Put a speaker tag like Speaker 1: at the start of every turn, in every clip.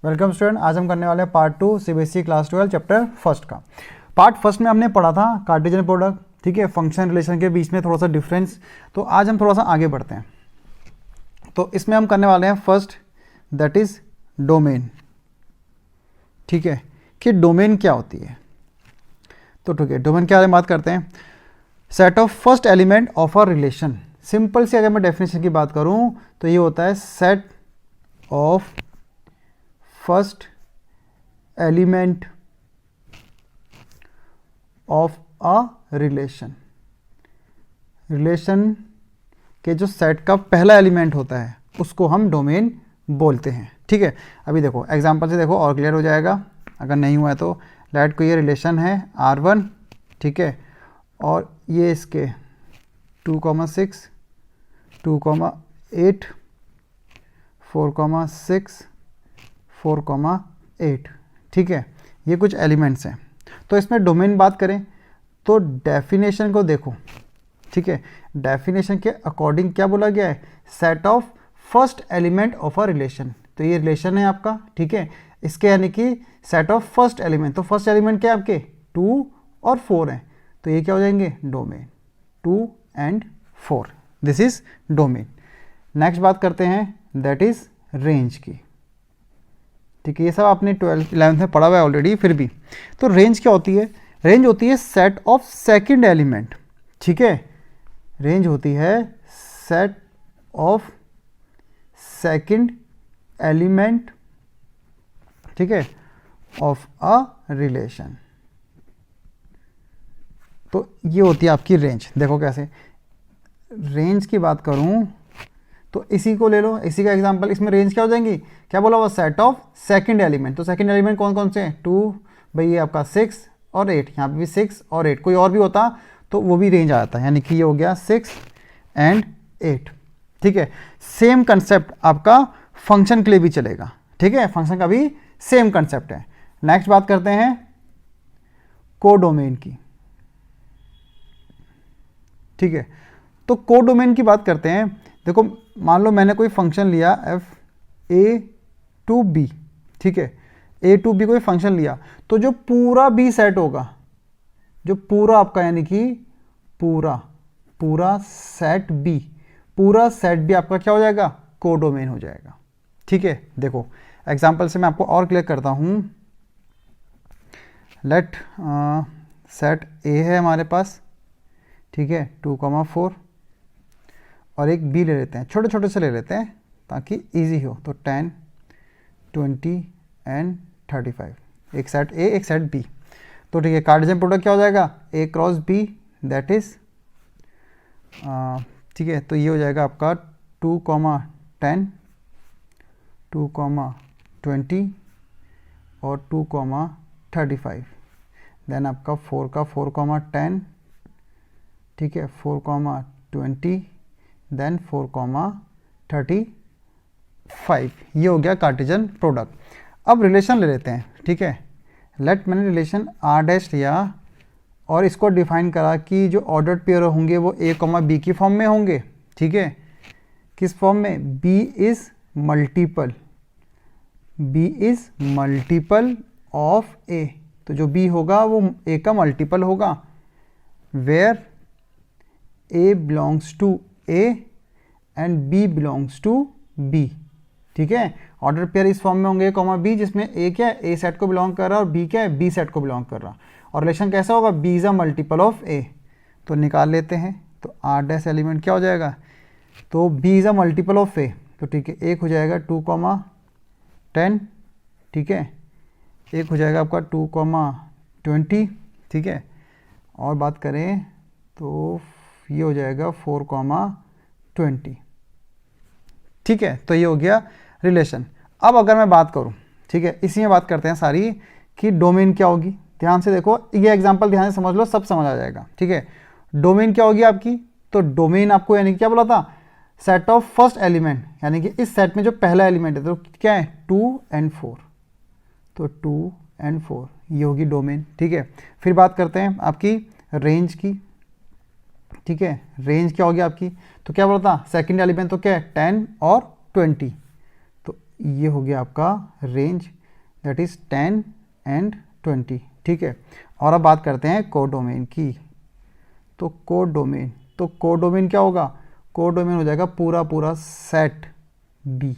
Speaker 1: Welcome student. आज हम करने वाले हैं part 2 CBSE class 12 chapter first का। पार्ट फर्स्ट में हमने पढ़ा था कार्टेशियन प्रोडक्ट, ठीक है, फंक्शन रिलेशन के बीच में थोड़ा सा डिफरेंस। तो आज हम थोड़ा सा आगे बढ़ते हैं। तो इसमें हम करने वाले हैं फर्स्ट, दैट इज डोमेन। ठीक है, कि डोमेन क्या होती है। तो ठीक है, डोमेन के बारे में बात करते हैं। Set of first element of a relation. Simple सी अगर मैं डेफिनेशन की बात करूं तो ये होता है set of first element of a relation. Relation के जो सेट का पहला एलिमेंट होता है उसको हम डोमेन बोलते हैं। ठीक है, अभी देखो एग्जांपल से देखो और क्लियर हो जाएगा। अगर नहीं हुआ है तो लेट को ये रिलेशन है R1, ठीक है, और ये इसके 2,6, 2,8, 4,6, 4,8, ठीक है, ये कुछ एलिमेंट्स हैं। तो इसमें डोमेन बात करें तो डेफिनेशन को देखो, ठीक है, डेफिनेशन के अकॉर्डिंग क्या बोला गया है, set of first element of a relation. तो ये रिलेशन है आपका, ठीक है, इसके यानी कि सेट ऑफ फर्स्ट एलिमेंट। तो फर्स्ट एलिमेंट क्या है आपके 2 और 4 हैं, तो ये क्या हो जाएंगे domain, 2 and 4, this is domain. Next बात करते हैं दैट इज रेंज की। ठीक है, ये सब आपने 11th में पढ़ा हुआ है ऑलरेडी, फिर भी तो रेंज क्या होती है। रेंज होती है सेट ऑफ सेकंड एलिमेंट, ठीक है, रेंज होती है सेट ऑफ सेकंड एलिमेंट, ठीक है, ऑफ अ रिलेशन। तो ये होती है आपकी रेंज। देखो कैसे, रेंज की बात करूं तो इसी को ले लो, इसी का एग्जांपल। इसमें रेंज क्या हो जाएंगी, क्या बोला हुआ, सेट ऑफ सेकंड एलिमेंट। तो सेकंड एलिमेंट कौन कौन से हैं, 2, भाई ये आपका 6 और 8, यहाँ पे भी 6 और 8, कोई और भी होता तो वो भी रेंज आ जाता है, यानी कि ये हो गया 6 and 8। ठीक है, सेम कंसेप्ट आपका फंक्शन के लिए भी चलेगा, ठीक है, फंक्शन का भी सेम कंसेप्ट है। नेक्स्ट बात करते हैं कोडोमेन की। ठीक है, तो कोडोमेन की बात करते हैं। देखो मान लो मैंने कोई फंक्शन लिया f(a to b), ठीक है, a to b कोई फंक्शन लिया, तो जो पूरा b सेट होगा, जो पूरा आपका यानी कि पूरा सेट b, पूरा सेट b आपका क्या हो जाएगा, कोडोमेन हो जाएगा। ठीक है, देखो एग्जांपल से मैं आपको और क्लियर करता हूं। लेट सेट a है हमारे पास, ठीक है, 2,4, और एक बी ले लेते हैं, छोटे छोटे से ले लेते हैं ताकि इजी हो। तो 10, 20 and 35, एक सेट ए एक सेट बी। तो ठीक है, कार्टेशियन प्रोडक्ट क्या हो जाएगा, ए क्रॉस बी, दैट इज, ठीक है, तो ये हो जाएगा आपका 2,10, 2,20 और 2,35। देन आपका 4 का 4,10, ठीक है, 4,20, देन 4,35, ये हो गया कार्टेशियन प्रोडक्ट। अब रिलेशन ले लेते हैं, ठीक है, लेट मैंने रिलेशन R डैश लिया और इसको डिफाइन करा कि जो ऑर्डर्ड पेयर होंगे वो A, B की फॉर्म में होंगे, ठीक है, किस फॉर्म में, B is multiple of A। तो जो B होगा वो A का मल्टीपल होगा, where A belongs to A and B belongs to B। ठीक है, ऑर्डर पेयर इस फॉर्म में होंगे B, जिसमें A क्या है, A सेट को बिलोंग कर रहा है और B क्या है, B सेट को बिलोंग कर रहा। और रिलेशन कैसा होगा, B is a multiple of A। तो निकाल लेते हैं, तो R डैश एलिमेंट क्या हो जाएगा, तो B is a multiple of A। तो ठीक है, एक हो जाएगा 2,10, ठीक है, एक हो जाएगा आपका 2,20, ठीक है, और बात करें तो ये हो जाएगा 4,20। ठीक है, तो ये हो गया रिलेशन। अब अगर मैं बात करूं, ठीक है, इसी में बात करते हैं सारी कि डोमेन क्या होगी। ध्यान से देखो, ये एग्जांपल ध्यान से समझ लो, सब समझ आ जाएगा। ठीक है, डोमेन क्या होगी आपकी, तो डोमेन आपको यानी क्या बोला था, सेट ऑफ फर्स्ट एलिमेंट, यानी कि इस सेट में जो पहला एलिमेंट है तो क्या है 2 and 4, तो 2 and 4 ये होगी डोमेन। ठीक है, फिर बात करते हैं आपकी रेंज की। ठीक है, रेंज क्या होगी आपकी, तो क्या बोला था, सेकंड एलिमेंट तो क्या है 10 और 20, तो ये हो गया आपका रेंज, दैट इज़ 10 एंड 20, ठीक है। और अब बात करते हैं कोडोमेन की। तो कोडोमेन क्या होगा, कोडोमेन हो जाएगा पूरा पूरा सेट बी,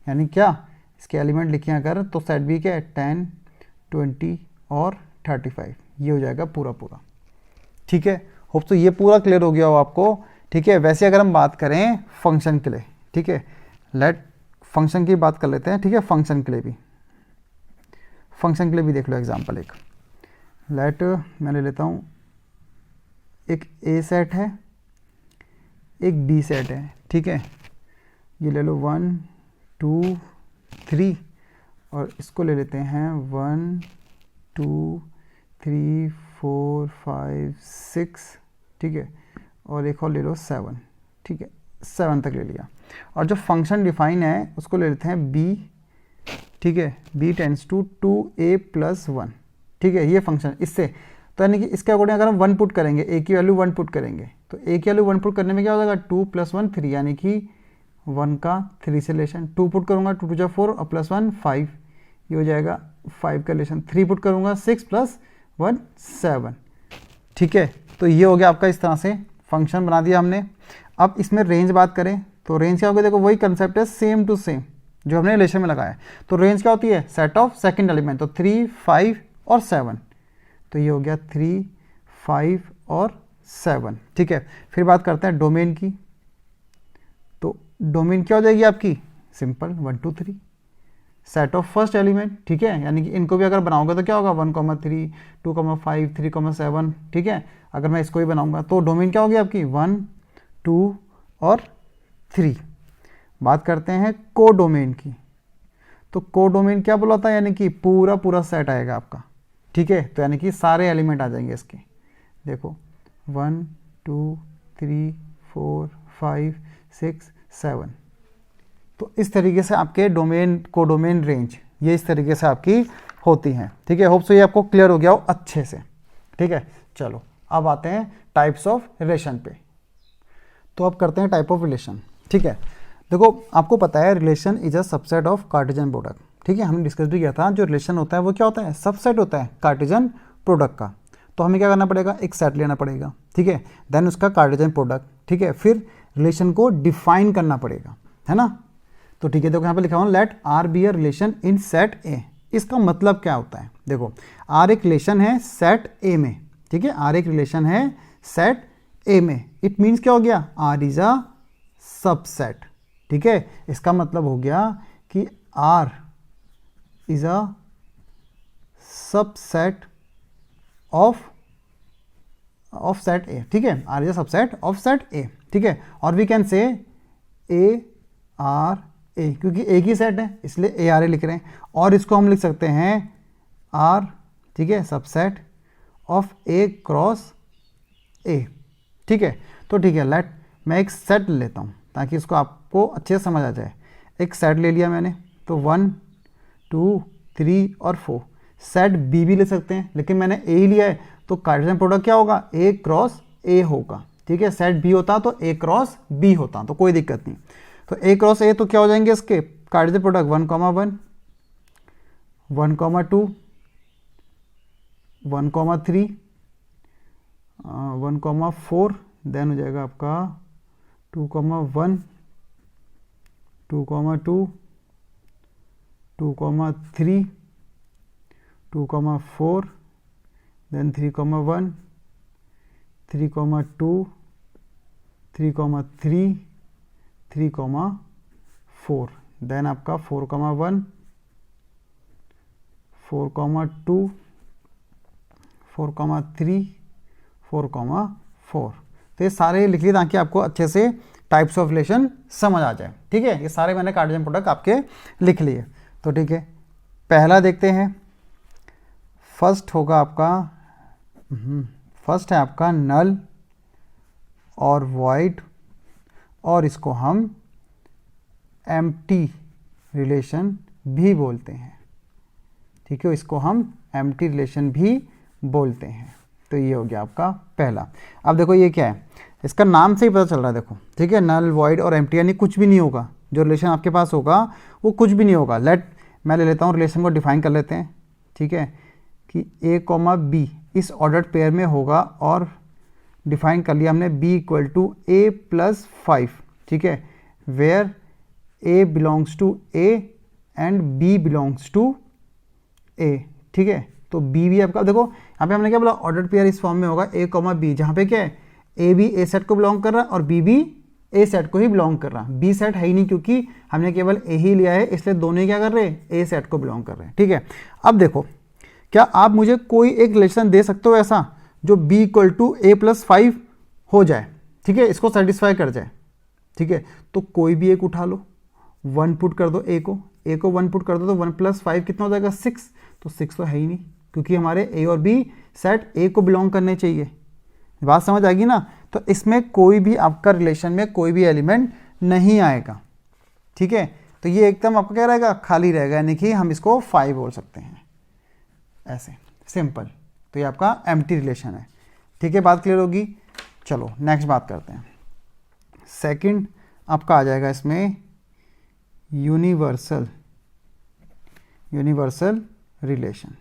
Speaker 1: यानी क्या, इसके एलिमेंट लिखे अगर तो सेट बी क्या है 10, 20 और 35, ये हो जाएगा पूरा पूरा, ठीक है। होप तो ये पूरा क्लियर हो गया हो आपको, ठीक है। वैसे अगर हम बात करें फंक्शन के लिए, ठीक है, लेट फंक्शन की बात कर लेते हैं, ठीक है। फंक्शन के लिए भी देख लो एग्जांपल एक, लेट मैं ले लेता हूँ, एक ए सेट है, एक बी सेट है, ठीक है। ये ले लो 1 2 3 और इसको ले लेते हैं 1 2 3 4 5 6, ठीक है। और एक और ले लो 7, ठीक है, 7 तक ले लिया। और जो फंक्शन डिफाइन है उसको ले लेते हैं बी, ठीक है, b टेंड्स टू 2a + 1, ठीक है। ये फंक्शन इससे, तो यानी कि इसके अकॉर्डिंग अगर हम 1 पुट करेंगे, a की वैल्यू 1 पुट करेंगे, तो a की वैल्यू 1 पुट करने में क्या हो जाएगा 2 + 1 3, यानी कि 1 का 3 से रिलेशन, 2 पुट करूँगा 2 × 2 = 4 और +1 5, ये हो जाएगा 5 का रिलेशन, 3 पुट करूँगा 6 + 1 7, ठीक है। तो ये हो गया आपका, इस तरह से फंक्शन बना दिया हमने। अब इसमें रेंज बात करें तो रेंज क्या होगा, देखो वही कंसेप्ट है, सेम टू सेम जो हमने रिलेशन में लगाया है। तो रेंज क्या होती है, सेट ऑफ सेकंड एलिमेंट, तो 3 5 और 7, तो ये हो गया 3 5 और 7, ठीक है। फिर बात करते हैं डोमेन की। तो डोमेन क्या हो जाएगी आपकी, simple 1 2 3, set of first element, ठीक है। यानी कि इनको भी अगर बनाऊंगा तो क्या होगा 1 3 2 5 3 7, ठीक है। अगर मैं इसको ही बनाऊंगा तो डोमेन क्या होगी आपकी 1 2 और 3। बात करते हैं कोडोमेन की। तो कोडोमेन क्या बोला था, यानी कि पूरा पूरा सेट आएगा आपका, ठीक है। तो यानी कि सारे एलिमेंट आ जाएंगे इसके, देखो 1 2 3 4 5 6 7। तो इस तरीके से आपके डोमेन, कोडोमेन रेंज ये इस तरीके से आपकी होती हैं, ठीक है। होप सो ये आपको क्लियर हो गया हो अच्छे से, ठीक है। चलो अब आते हैं टाइप्स ऑफ रिलेशन पे। तो अब करते हैं टाइप ऑफ रिलेशन, ठीक है। देखो आपको पता है relation is a subset of Cartesian product, ठीक है। हमने डिस्कस भी किया था, जो रिलेशन होता है वो क्या होता है, सबसेट होता है कार्टेशियन प्रोडक्ट का। तो हमें क्या करना पड़ेगा, एक सेट लेना पड़ेगा, ठीक है, देन उसका कार्टेशियन प्रोडक्ट, ठीक है। फिर रिलेशन को डिफाइन करना पड़ेगा, है ना। तो ठीक है, देखो यहाँ पे लिखा हुआ let R be a relation in set A. इसका मतलब क्या होता है, देखो आर एक रिलेशन है सेट ए में, ठीक है। आर एक रिलेशन है सेट ए में, इट मीन्स क्या हो गया, आर इज अ सबसेट, ठीक है। इसका मतलब हो गया कि R is a subset of set A, ठीक है। R is a subset of set A, ठीक है। और वी कैन से ARA, क्योंकि एक ही सेट है इसलिए ARA लिख रहे हैं। और इसको हम लिख सकते हैं R, ठीक है, subset of A cross A, ठीक है। तो ठीक है, लेट मैं एक सेट लेता हूँ ताकि इसको आपको अच्छे से समझ आ जाए। एक सेट ले लिया मैंने, तो 1 2 3 और 4। सेट बी भी ले सकते हैं, लेकिन मैंने ए ही लिया है, तो कार्टेशियन प्रोडक्ट क्या होगा, ए क्रॉस ए होगा, ठीक है। सेट बी होता तो ए क्रॉस बी होता, तो कोई दिक्कत नहीं। तो ए क्रॉस ए तो क्या हो जाएंगे इसके कार्टेशियन प्रोडक्ट 1 1 1 2 1 3 1 4, देन हो जाएगा आपका 2 1 2 2 2 3 2 4, देन 3 1 3 2 3 3 3 4, देन आपका 4 1 4 2 4 3 4 4। तो ये सारे लिख लिए ताकि आपको अच्छे से टाइप्स ऑफ रिलेशन समझ आ जाए, ठीक है। ये सारे मैंने कार्टेशियन प्रोडक्ट आपके लिख लिए। तो ठीक है, पहला देखते हैं। फर्स्ट होगा आपका, फर्स्ट है आपका नल और वॉइड, और इसको हम एम्प्टी रिलेशन भी बोलते हैं, ठीक है। इसको हम एम्प्टी रिलेशन भी बोलते हैं। तो ये हो गया आपका पहला। अब देखो ये क्या है, इसका नाम से ही पता चल रहा है, देखो, ठीक है। नल वॉइड और एम्प्टी यानी कुछ भी नहीं होगा, जो रिलेशन आपके पास होगा वो कुछ भी नहीं होगा। मैं ले लेता हूँ रिलेशन को डिफाइन कर लेते हैं, ठीक है, कि ए कॉमा बी इस ऑर्डर्ड पेयर में होगा, और डिफाइन कर लिया हमने B equal to A plus 5, ठीक है, where A belongs to A and B belongs to A, ठीक है। तो बी भी आपका देखो यहाँ पे हमने क्या बोला, ऑर्डर्ड पेयर इस फॉर्म में होगा ए कॉमा बी, जहाँ पे क्या है ए भी ए सेट को बिलोंग कर रहा है और बी भी ए सेट को ही बिलोंग कर रहा है। बी सेट है ही नहीं क्योंकि हमने केवल ए ही लिया है, इसलिए दोनों ही क्या कर रहे हैं, ए सेट को बिलोंग कर रहे हैं, ठीक है। अब देखो, क्या आप मुझे कोई एक रिलेशन दे सकते हो ऐसा जो b equal to A plus 5 हो जाए, ठीक है, इसको सेटिस्फाई कर जाए, ठीक है। तो कोई भी एक उठा लो, 1 पुट कर दो ए को 1 पुट कर दो, तो 1 + 5 कितना हो जाएगा, 6। तो 6 तो है ही नहीं क्योंकि हमारे ए और बी सेट ए को बिलोंग करने चाहिए। बात समझ आएगी ना। तो इसमें कोई भी आपका रिलेशन में कोई भी एलिमेंट नहीं आएगा, ठीक है। तो ये एकदम आपका क्या रहेगा, खाली रहेगा, यानी कि हम इसको 5 बोल सकते हैं, ऐसे सिंपल। तो ये आपका एम्प्टी रिलेशन है, ठीक है। बात क्लियर होगी। चलो नेक्स्ट बात करते हैं। सेकंड आपका आ जाएगा इसमें यूनिवर्सल रिलेशन,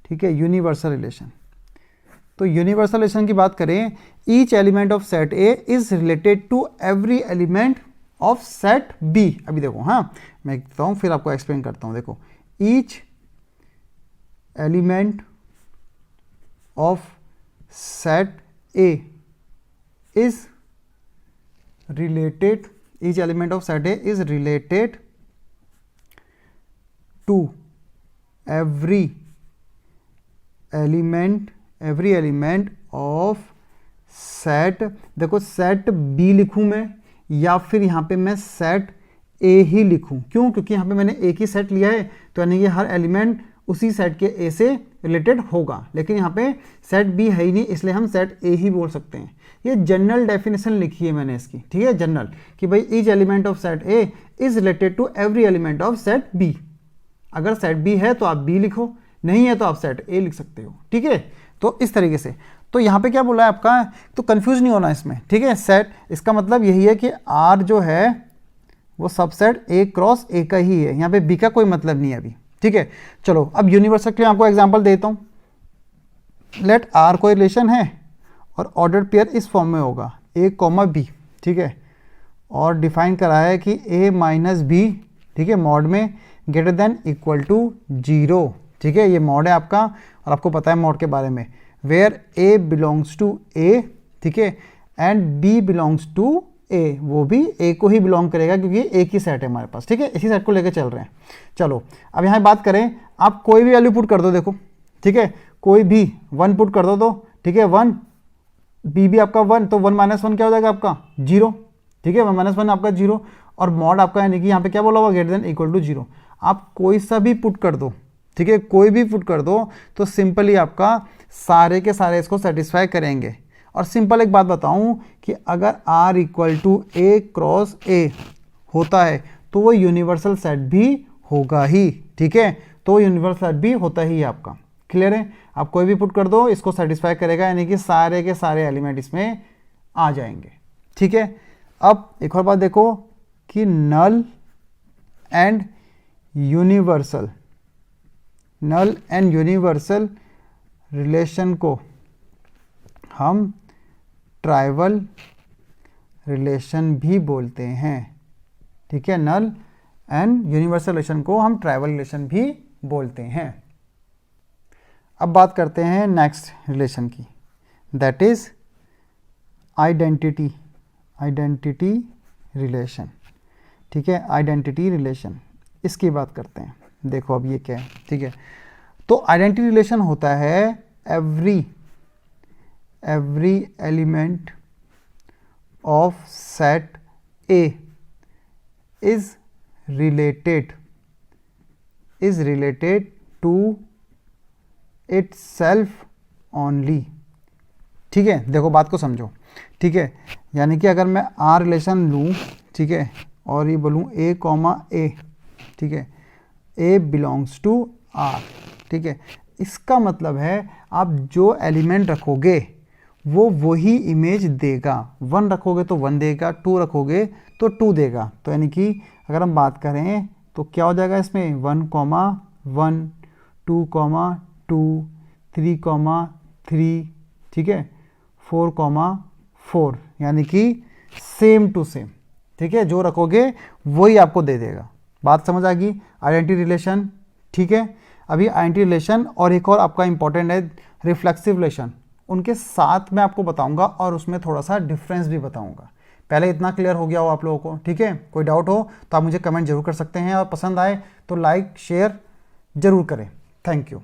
Speaker 1: ठीक है, यूनिवर्सल रिलेशन। तो यूनिवर्सल रिलेशन की बात करें, each element of set A is related to every element of set B. अभी देखो, हाँ मैं कहता हूँ फिर आपको एक्सप्लेन करता हूँ। देखो, each element of set A is related, each element of set A is related to every element of set, देखो सेट बी लिखूं मैं या फिर यहाँ पे मैं सेट ए ही लिखूं। क्यों? क्योंकि यहाँ पे मैंने एक ही सेट लिया है, तो यानी कि हर एलिमेंट उसी सेट के ए से रिलेटेड होगा। लेकिन यहाँ पे सेट बी है ही नहीं, इसलिए हम सेट ए ही बोल सकते हैं। ये जनरल डेफिनेशन लिखी है मैंने इसकी, ठीक है, जनरल, कि भाई each element of set A is related to every element of set B. अगर सेट बी है तो आप बी लिखो, नहीं है तो आप सेट ए लिख सकते हो, ठीक है। तो इस तरीके से, तो यहाँ पे क्या बोला है आपका, तो कंफ्यूज नहीं होना इसमें, ठीक है। सेट, इसका मतलब यही है कि आर जो है वो सबसेट ए क्रॉस ए का ही है, यहाँ पे बी का कोई मतलब नहीं है अभी, ठीक है। चलो अब यूनिवर्सल के लिए आपको एग्जांपल देता हूँ। लेट आर कोई रिलेशन है और ऑर्डर्ड पेयर इस फॉर्म में होगा ए कॉमा बी, ठीक है, और डिफाइन करा है कि ए माइनस बी, ठीक है, मॉड में ग्रेटर देन इक्वल टू 0, ठीक है। ये मॉड है आपका और आपको पता है मॉड के बारे में, where A belongs to A, ठीक है, एंड बी बिलोंग्स टू ए, वो भी ए को ही बिलोंग करेगा क्योंकि एक ही सेट है हमारे पास, ठीक है, इसी सेट को लेकर चल रहे हैं। चलो अब यहाँ बात करें, आप कोई भी वैल्यू पुट कर दो, देखो, ठीक है, कोई भी 1 पुट कर दो तो, ठीक है, 1, बी भी आपका 1, तो 1 - 1 क्या हो जाएगा आपका 0, ठीक है, 1 - 1 आपका 0, और मॉड आपका यानी कि यहाँ पे क्या बोला हुआ, ग्रेटर देन इक्वल टू 0। आप कोई सा भी पुट कर दो, ठीक है, कोई भी पुट कर दो तो सिंपली आपका सारे के सारे इसको सेटिस्फाई करेंगे। और सिंपल एक बात बताऊं कि अगर R equal to A cross A होता है तो वो यूनिवर्सल सेट भी होगा ही, ठीक है, तो वो यूनिवर्सल सेट भी होता ही है आपका। क्लियर है? आप कोई भी पुट कर दो इसको सेटिस्फाई करेगा, यानी कि सारे के सारे एलिमेंट इसमें आ जाएंगे, ठीक है। अब एक और बात देखो कि नल एंड यूनिवर्सल रिलेशन को हम ट्राइवल रिलेशन भी बोलते हैं, ठीक है। नल एंड यूनिवर्सल रिलेशन को हम ट्राइवल रिलेशन भी बोलते हैं। अब बात करते हैं नेक्स्ट रिलेशन की, दैट इज आइडेंटिटी रिलेशन, ठीक है, आइडेंटिटी रिलेशन, इसकी बात करते हैं। देखो अब ये क्या है, ठीक है। तो आइडेंटिटी रिलेशन होता है every element of set A is related to itself only, ठीक है। देखो बात को समझो, ठीक है, यानी कि अगर मैं आर रिलेशन लूँ, ठीक है, और ये बोलूँ ए कॉमा ए, ठीक है, ए बिलोंग्स टू आर, ठीक है, इसका मतलब है आप जो एलिमेंट रखोगे वो वही इमेज देगा। 1 रखोगे तो 1 देगा, 2 रखोगे तो 2 देगा। तो यानी कि अगर हम बात करें तो क्या हो जाएगा इसमें 1, 1, 2, 2, 3, 3, ठीक है, 4, 4, यानी कि सेम टू सेम, ठीक है, जो रखोगे वही आपको दे देगा। बात समझ आ गई? आइडेंटिटी रिलेशन, ठीक है। अभी आइडेंटिटी रिलेशन और एक और आपका इंपॉर्टेंट है रिफ्लेक्सिव रिलेशन, उनके साथ मैं आपको बताऊंगा और उसमें थोड़ा सा डिफरेंस भी बताऊंगा। पहले इतना क्लियर हो गया हो आप लोगों को? ठीक है, कोई डाउट हो तो आप मुझे कमेंट जरूर कर सकते हैं, और पसंद आए तो लाइक शेयर जरूर करें। Thank you.